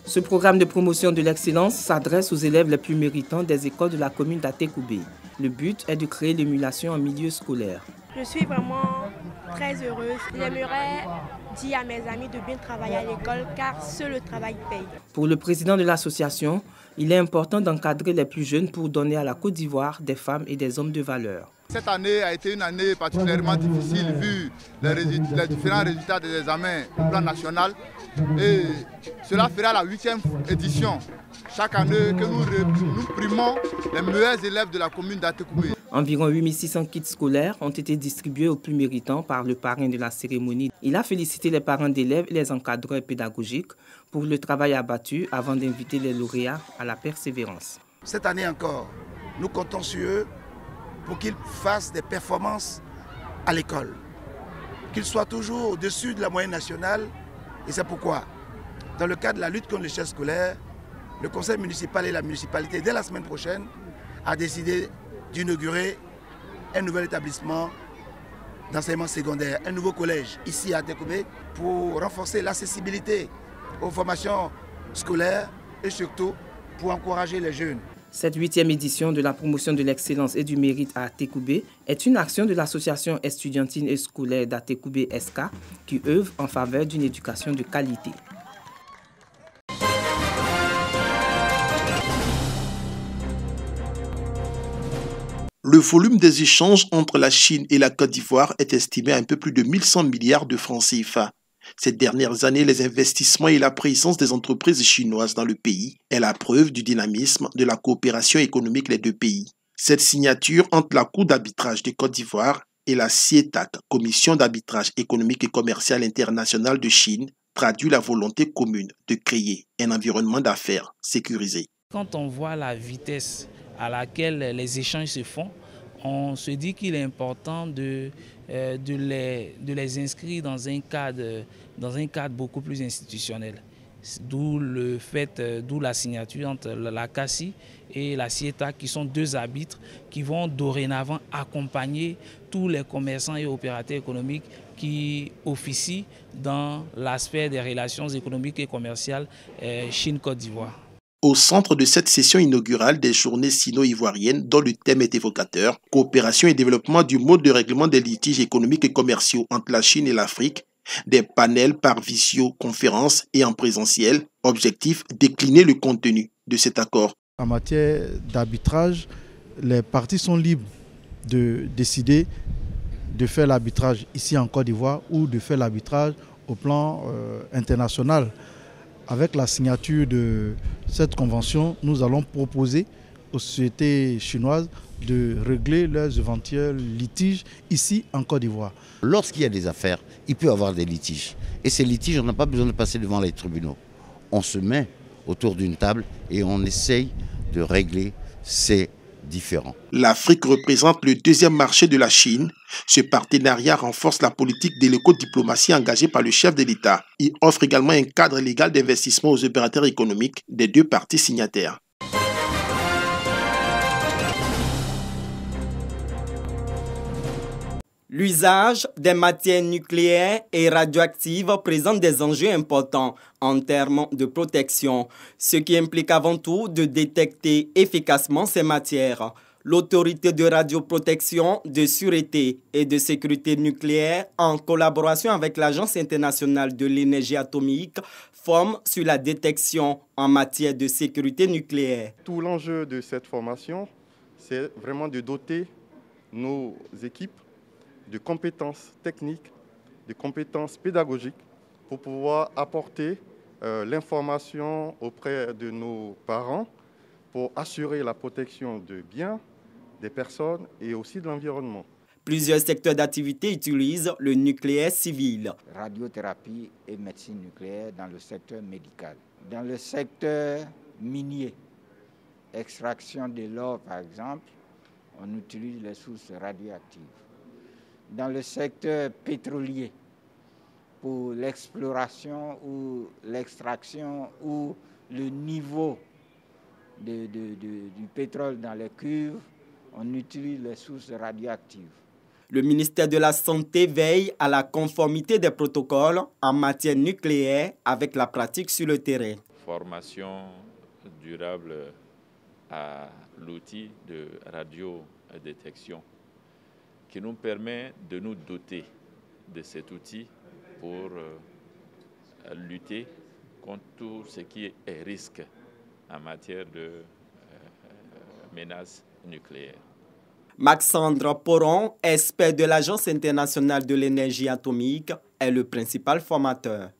Ce programme de promotion de l'excellence s'adresse aux élèves les plus méritants des écoles de la commune d'Atekoubé. Le but est de créer l'émulation en milieu scolaire. Je suis vraiment très heureuse. J'aimerais dire à mes amis de bien travailler à l'école car seul le travail paye. Pour le président de l'association, il est important d'encadrer les plus jeunes pour donner à la Côte d'Ivoire des femmes et des hommes de valeur. Cette année a été une année particulièrement difficile vu les différents résultats des examens au plan national. Et cela fera la 8e édition. Chaque année que nous primons les meilleurs élèves de la commune d'Atekoubé. Environ 8600 kits scolaires ont été distribués aux plus méritants par le parrain de la cérémonie. Il a félicité les parents d'élèves et les encadreurs pédagogiques pour le travail abattu avant d'inviter les lauréats à la persévérance. Cette année encore, nous comptons sur eux pour qu'ils fassent des performances à l'école, qu'ils soient toujours au-dessus de la moyenne nationale. Et c'est pourquoi, dans le cadre de la lutte contre l'échec scolaire, le conseil municipal et la municipalité, dès la semaine prochaine, a décidé d'inaugurer un nouvel établissement d'enseignement secondaire, un nouveau collège ici à Atekoubé pour renforcer l'accessibilité aux formations scolaires et surtout pour encourager les jeunes. Cette 8e édition de la promotion de l'excellence et du mérite à Atekoubé est une action de l'association estudiantine et scolaire d'Atekoubé SK qui œuvre en faveur d'une éducation de qualité. Le volume des échanges entre la Chine et la Côte d'Ivoire est estimé à un peu plus de 1100 milliards de francs CFA. Ces dernières années, les investissements et la présence des entreprises chinoises dans le pays est la preuve du dynamisme de la coopération économique des deux pays. Cette signature entre la Cour d'arbitrage de Côte d'Ivoire et la CIETAC, Commission d'arbitrage économique et commercial international de Chine, traduit la volonté commune de créer un environnement d'affaires sécurisé. Quand on voit la vitesse à laquelle les échanges se font, on se dit qu'il est important de les inscrire dans un cadre beaucoup plus institutionnel. D'où la signature entre la CACI et la CIETAC, qui sont deux arbitres qui vont dorénavant accompagner tous les commerçants et opérateurs économiques qui officient dans l'aspect des relations économiques et commerciales Chine-Côte d'Ivoire. Au centre de cette session inaugurale des journées sino-ivoiriennes, dont le thème est évocateur, coopération et développement du mode de règlement des litiges économiques et commerciaux entre la Chine et l'Afrique, des panels par visioconférence et en présentiel, objectif décliner le contenu de cet accord. En matière d'arbitrage, les parties sont libres de décider de faire l'arbitrage ici en Côte d'Ivoire ou de faire l'arbitrage au plan international. Avec la signature de cette convention, nous allons proposer aux sociétés chinoises de régler leurs éventuels litiges ici en Côte d'Ivoire. Lorsqu'il y a des affaires, il peut y avoir des litiges. Et ces litiges, on n'a pas besoin de passer devant les tribunaux. On se met autour d'une table et on essaye de régler ces différents. L'Afrique représente le deuxième marché de la Chine. Ce partenariat renforce la politique de l'éco-diplomatie engagée par le chef de l'État. Il offre également un cadre légal d'investissement aux opérateurs économiques des deux parties signataires. L'usage des matières nucléaires et radioactives présente des enjeux importants en termes de protection, ce qui implique avant tout de détecter efficacement ces matières. L'autorité de radioprotection, de sûreté et de sécurité nucléaire, en collaboration avec l'Agence internationale de l'énergie atomique, forme sur la détection en matière de sécurité nucléaire. Tout l'enjeu de cette formation, c'est vraiment de doter nos équipes de compétences techniques, de compétences pédagogiques pour pouvoir apporter l'information auprès de nos parents pour assurer la protection de biens, des personnes et aussi de l'environnement. Plusieurs secteurs d'activité utilisent le nucléaire civil. Radiothérapie et médecine nucléaire dans le secteur médical. Dans le secteur minier, extraction de l'or par exemple, on utilise les sources radioactives. Dans le secteur pétrolier, pour l'exploration ou l'extraction ou le niveau du pétrole dans les cuves, on utilise les sources radioactives. Le ministère de la Santé veille à la conformité des protocoles en matière nucléaire avec la pratique sur le terrain. formation durable à l'outil de radiodétection qui nous permet de nous doter de cet outil pour lutter contre tout ce qui est risque en matière de menaces nucléaires. Maxandre Poron, expert de l'Agence internationale de l'énergie atomique, est le principal formateur.